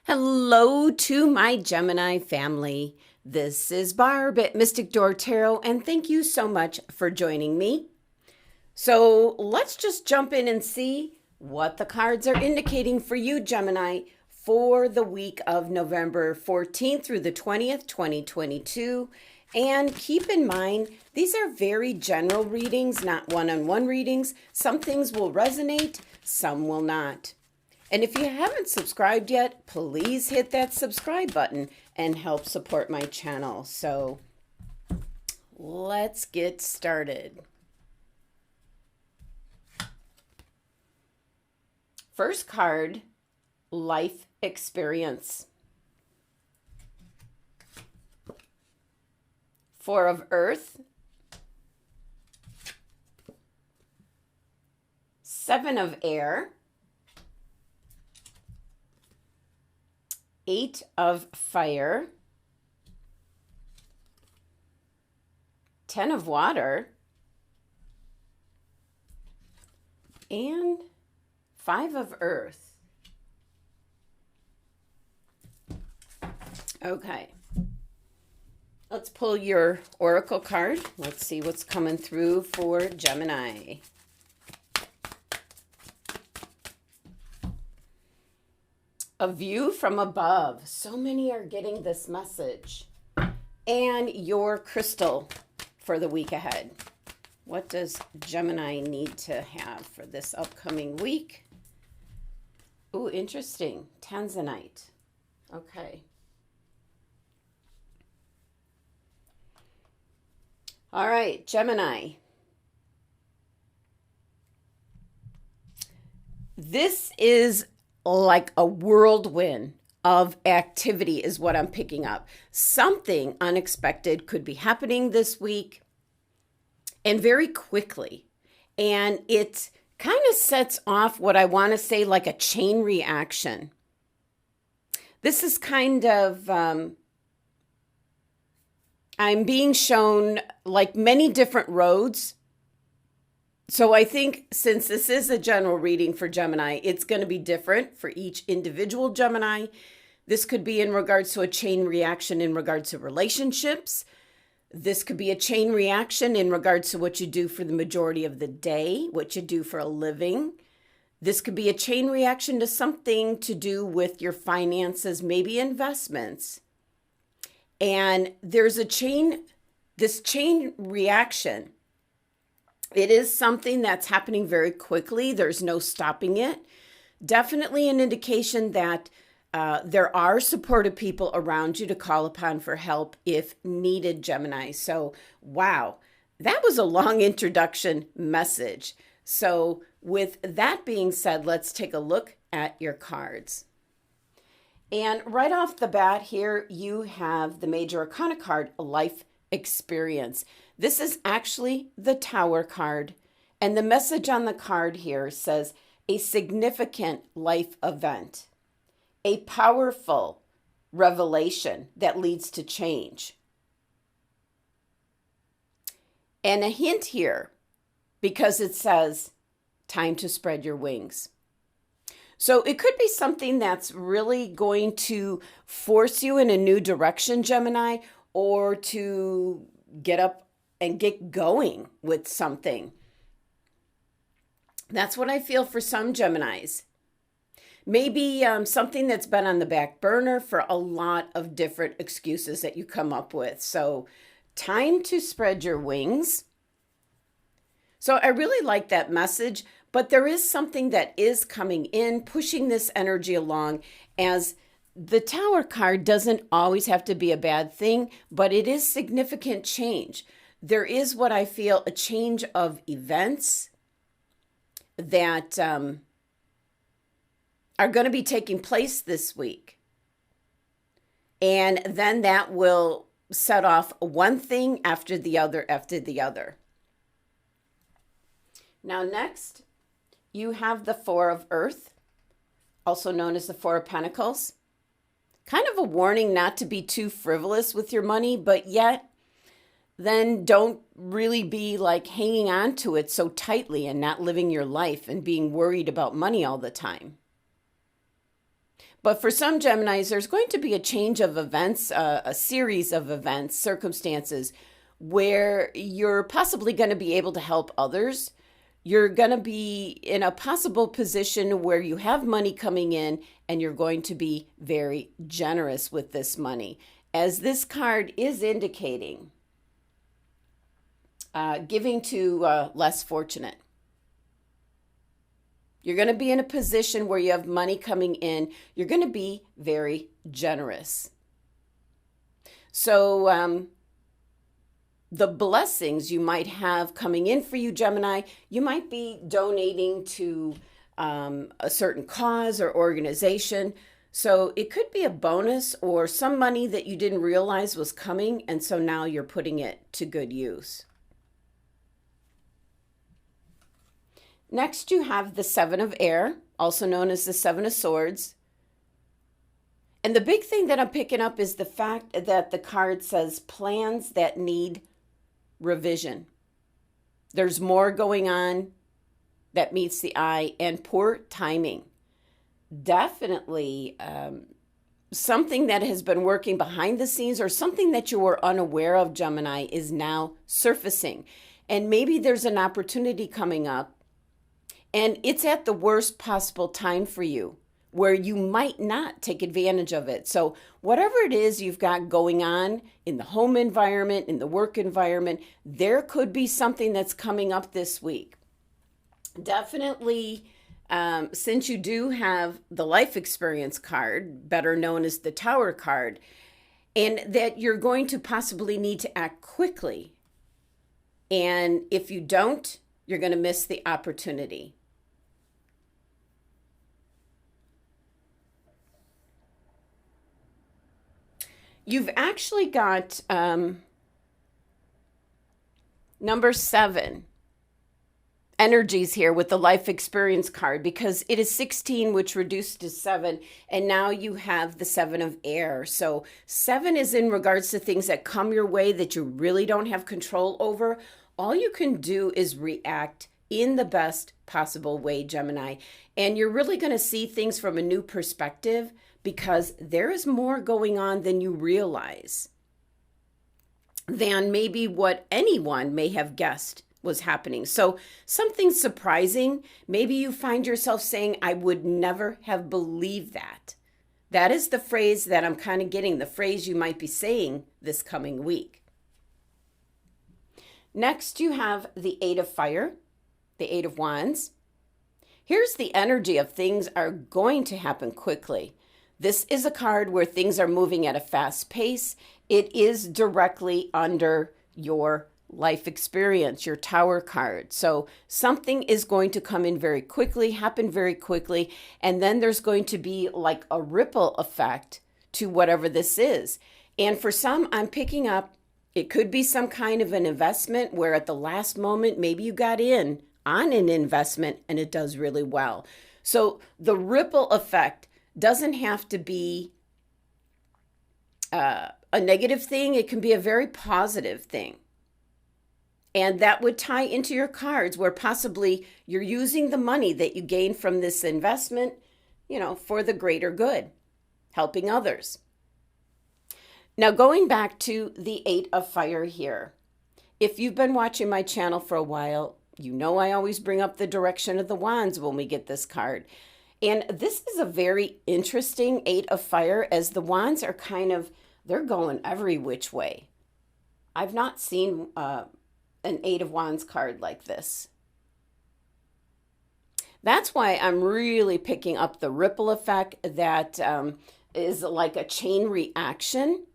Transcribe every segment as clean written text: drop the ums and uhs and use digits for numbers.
Hello to my Gemini family. This is Barb at Mystic Door Tarot, and thank you so much for joining me. So let's just jump in and see what the cards are indicating for you, Gemini, for the week of November 14th through the 20th, 2022. And keep in mind, these are very general readings, not one-on-one readings. Some things will resonate, some will not. And if you haven't subscribed yet, please hit that subscribe button and help support my channel. So let's get started. First card, life experience. Four of Earth. Seven of Air. Eight of Fire, 10 of Water, and 5 of Earth. Okay, let's pull your oracle card. Let's see what's coming through for Gemini. A view from above. So many are getting this message. And your crystal for the week ahead. What does Gemini need to have for this upcoming week? Ooh, interesting. Tanzanite. Okay. All right, Gemini. This is like a whirlwind of activity is what I'm picking up. Something unexpected could be happening this week and very quickly. And it kind of sets off what I want to say like a chain reaction. This is kind of, I'm being shown like many different roads. So I think since this is a general reading for Gemini, it's going to be different for each individual Gemini. This could be in regards to a chain reaction in regards to relationships. This could be a chain reaction in regards to what you do for the majority of the day, what you do for a living. This could be a chain reaction to something to do with your finances, maybe investments. And there's this chain reaction. It is something that's happening very quickly. There's no stopping it. Definitely an indication that there are supportive people around you to call upon for help if needed, Gemini. So, wow, that was a long introduction message. So with that being said, let's take a look at your cards. And right off the bat here, you have the Major Arcana card, Life Experience. This is actually the Tower card. And the message on the card here says, a significant life event, a powerful revelation that leads to change. And a hint here, because it says, time to spread your wings. So it could be something that's really going to force you in a new direction, Gemini, or to get up and get going with something. That's what I feel for some Geminis. Maybe something that's been on the back burner for a lot of different excuses that you come up with. So time to spread your wings. So I really like that message, but there is something that is coming in, pushing this energy along, as the Tower card doesn't always have to be a bad thing, but it is significant change. There is what I feel a change of events that are going to be taking place this week. And then that will set off one thing after the other after the other. Now next, you have the Four of Earth, also known as the Four of Pentacles. Kind of a warning not to be too frivolous with your money, but yet then don't really be like hanging on to it so tightly and not living your life and being worried about money all the time. But for some Geminis, there's going to be a change of events, a series of events, circumstances where you're possibly going to be able to help others. You're going to be in a possible position where you have money coming in and you're going to be very generous with this money. As this card is indicating, giving to less fortunate. You're going to be in a position where you have money coming in. You're going to be very generous. So the blessings you might have coming in for you, Gemini, you might be donating to a certain cause or organization. So it could be a bonus or some money that you didn't realize was coming, and so now you're putting it to good use. Next, you have the Seven of Air, also known as the Seven of Swords. And the big thing that I'm picking up is the fact that the card says plans that need revision. There's more going on that meets the eye, and poor timing. Definitely something that has been working behind the scenes or something that you were unaware of, Gemini, is now surfacing. And maybe there's an opportunity coming up, and it's at the worst possible time for you where you might not take advantage of it. So whatever it is you've got going on in the home environment, in the work environment, there could be something that's coming up this week. Definitely, since you do have the life experience card, better known as the Tower card, and that you're going to possibly need to act quickly. And if you don't, you're going to miss the opportunity. You've actually got number 7 energies here with the life experience card, because it is 16, which reduced to 7, and now you have the 7 of air. So 7 is in regards to things that come your way that you really don't have control over. All you can do is react in the best possible way, Gemini, and you're really going to see things from a new perspective, because there is more going on than you realize, than maybe what anyone may have guessed was happening. So something surprising, maybe you find yourself saying, I would never have believed that. That is the phrase that I'm kind of getting, the phrase you might be saying this coming week. Next, you have the 8 of Fire, the 8 of Wands. Here's the energy of things are going to happen quickly. This is a card where things are moving at a fast pace. It is directly under your life experience, your Tower card. So something is going to come in very quickly, happen very quickly, and then there's going to be like a ripple effect to whatever this is. And for some, I'm picking up, it could be some kind of an investment where at the last moment, maybe you got in on an investment and it does really well. So the ripple effect doesn't have to be a negative thing. It can be a very positive thing. And that would tie into your cards where possibly you're using the money that you gain from this investment, for the greater good, helping others. Now, going back to the 8 of Fire here, if you've been watching my channel for a while, you know I always bring up the direction of the Wands when we get this card. And this is a very interesting 8 of Fire, as the Wands are they're going every which way. I've not seen an 8 of Wands card like this. That's why I'm really picking up the ripple effect that is like a chain reaction.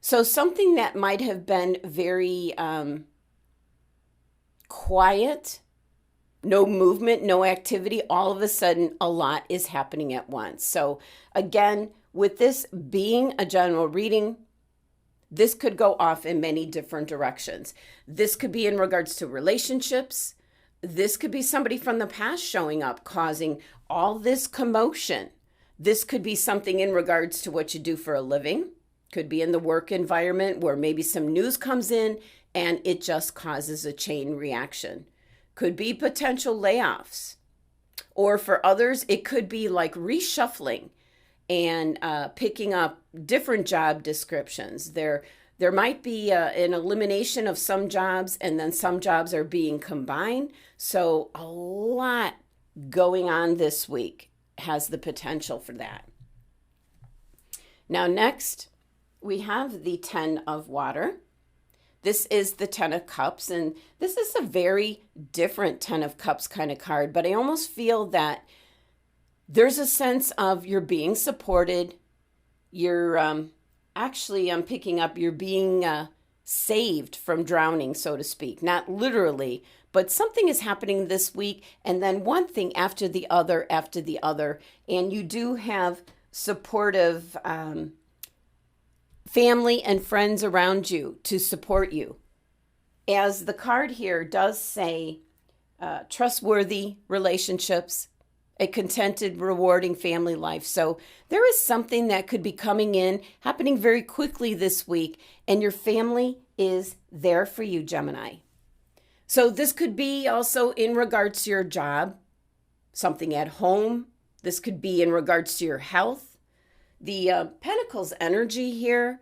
So something that might have been very quiet, no movement, no activity, all of a sudden a lot is happening at once. So again, with this being a general reading, this could go off in many different directions. This could be in regards to relationships. This could be somebody from the past showing up, causing all this commotion. This could be something in regards to what you do for a living. Could be in the work environment where maybe some news comes in and it just causes a chain reaction. Could be potential layoffs. Or for others, it could be like reshuffling. and picking up different job descriptions. There might be an elimination of some jobs, and then some jobs are being combined. So a lot going on this week has the potential for that. Now next, we have the 10 of water. This is the 10 of cups, and this is a very different 10 of cups kind of card, but I almost feel that there's a sense of you're being supported. You're I'm picking up you're being saved from drowning, so to speak. Not literally, but something is happening this week, and then one thing after the other, and you do have supportive family and friends around you to support you. As the card here does say, trustworthy relationships, a contented, rewarding family life. So there is something that could be coming in, happening very quickly this week, and your family is there for you, Gemini. So this could be also in regards to your job, something at home. This could be in regards to your health. The Pentacles energy here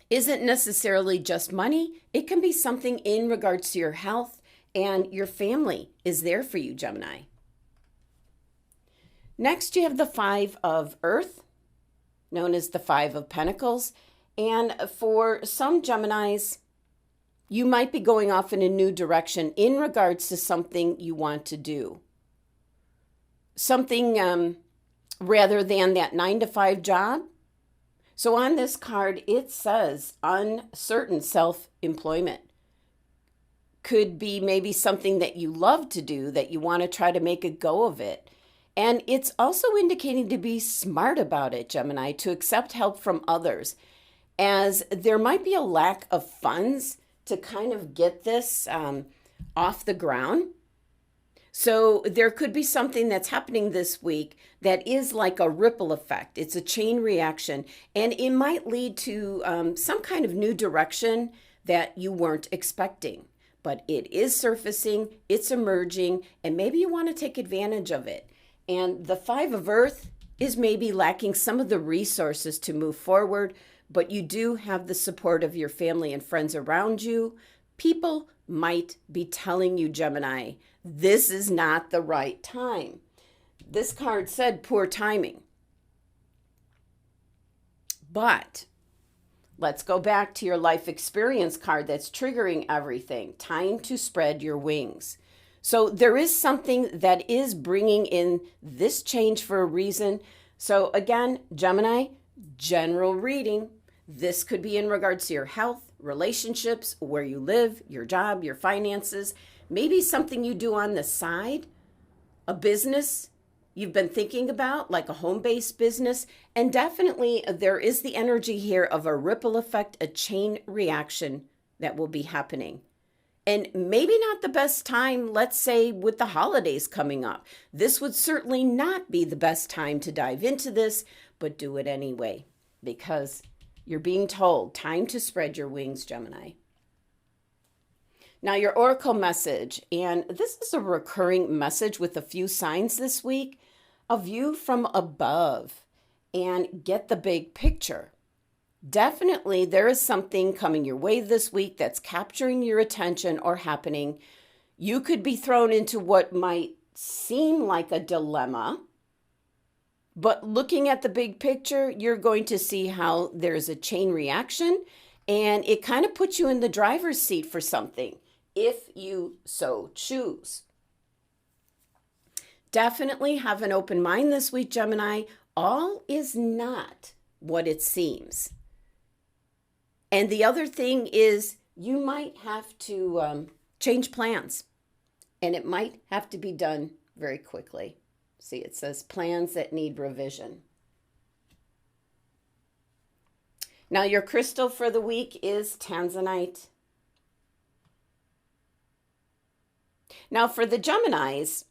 isn't necessarily just money. It can be something in regards to your health, and your family is there for you, Gemini. Next, you have the 5 of Earth, known as the 5 of Pentacles. And for some Geminis, you might be going off in a new direction in regards to something you want to do. Something rather than that 9-to-5 job. So on this card, it says uncertain self-employment. Could be maybe something that you love to do, that you want to try to make a go of it. And it's also indicating to be smart about it, Gemini, to accept help from others, as there might be a lack of funds to kind of get this off the ground. So there could be something that's happening this week that is like a ripple effect. It's a chain reaction, and it might lead to some kind of new direction that you weren't expecting. But it is surfacing, it's emerging, and maybe you want to take advantage of it. And the 5 of Earth is maybe lacking some of the resources to move forward, but you do have the support of your family and friends around you. People might be telling you, Gemini, this is not the right time. This card said poor timing. But let's go back to your life experience card that's triggering everything. Time to spread your wings. So there is something that is bringing in this change for a reason. So again, Gemini, general reading. This could be in regards to your health, relationships, where you live, your job, your finances, maybe something you do on the side, a business you've been thinking about, like a home-based business. And definitely there is the energy here of a ripple effect, a chain reaction that will be happening. And maybe not the best time, let's say, with the holidays coming up. This would certainly not be the best time to dive into this, but do it anyway, because you're being told, time to spread your wings, Gemini. Now, your oracle message, and this is a recurring message with a few signs this week, a view from above, and get the big picture. Definitely, there is something coming your way this week that's capturing your attention or happening. You could be thrown into what might seem like a dilemma, but looking at the big picture, you're going to see how there's a chain reaction, and it kind of puts you in the driver's seat for something, if you so choose. Definitely have an open mind this week, Gemini. All is not what it seems. And the other thing is you might have to change plans, and it might have to be done very quickly. See, it says plans that need revision. Now, your crystal for the week is tanzanite. Now, for the Geminis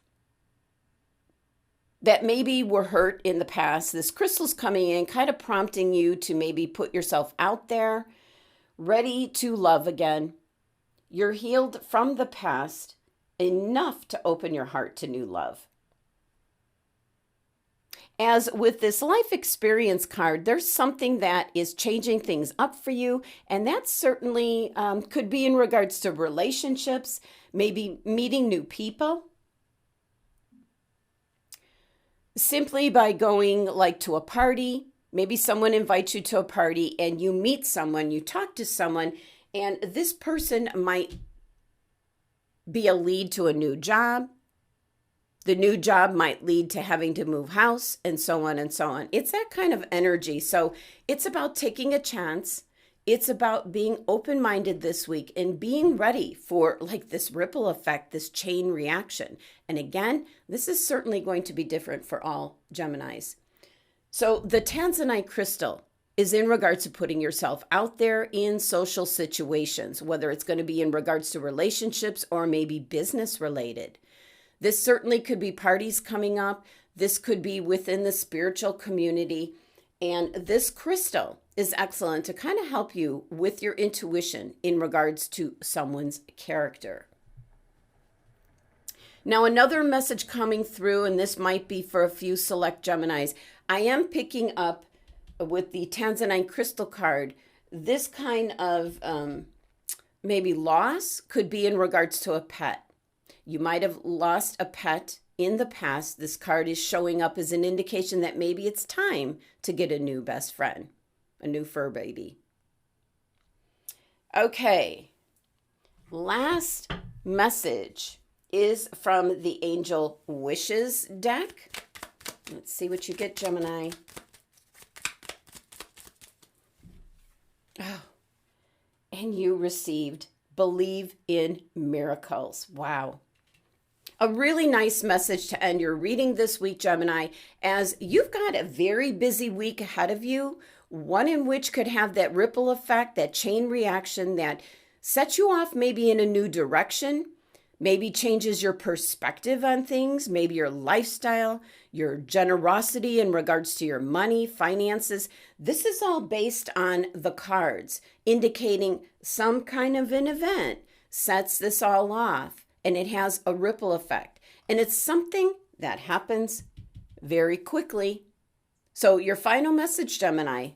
that maybe were hurt in the past, this crystal's coming in, kind of prompting you to maybe put yourself out there, ready to love again. You're healed from the past enough to open your heart to new love. As with this life experience card, there's something that is changing things up for you, and that certainly could be in regards to relationships, maybe meeting new people. Simply by going like to a party, maybe someone invites you to a party and you meet someone, you talk to someone, and this person might be a lead to a new job. The new job might lead to having to move house and so on and so on. It's that kind of energy. So it's about taking a chance. It's about being open-minded this week and being ready for like this ripple effect, this chain reaction. And again, this is certainly going to be different for all Geminis. So the Tanzanite crystal is in regards to putting yourself out there in social situations, whether it's going to be in regards to relationships or maybe business related. This certainly could be parties coming up. This could be within the spiritual community. And this crystal is excellent to kind of help you with your intuition in regards to someone's character. Now, another message coming through, and this might be for a few select Geminis. I am picking up with the Tanzanite crystal card, this kind of maybe loss could be in regards to a pet. You might have lost a pet in the past. This card is showing up as an indication that maybe it's time to get a new best friend, a new fur baby. Okay, last message is from the Angel Wishes deck. Let's see what you get, Gemini. Oh, and you received Believe in Miracles. Wow. A really nice message to end your reading this week, Gemini, as you've got a very busy week ahead of you, one in which could have that ripple effect, that chain reaction that sets you off maybe in a new direction, maybe changes your perspective on things, maybe your lifestyle, your generosity in regards to your money, finances. This is all based on the cards, indicating some kind of an event sets this all off. And it has a ripple effect. And it's something that happens very quickly. So your final message, Gemini,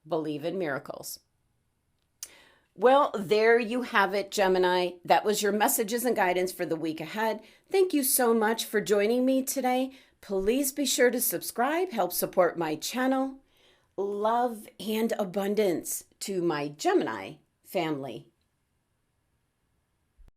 believe in miracles. Well, there you have it, Gemini. That was your messages and guidance for the week ahead. Thank you so much for joining me today. Please be sure to subscribe, help support my channel. Love and abundance to my Gemini family.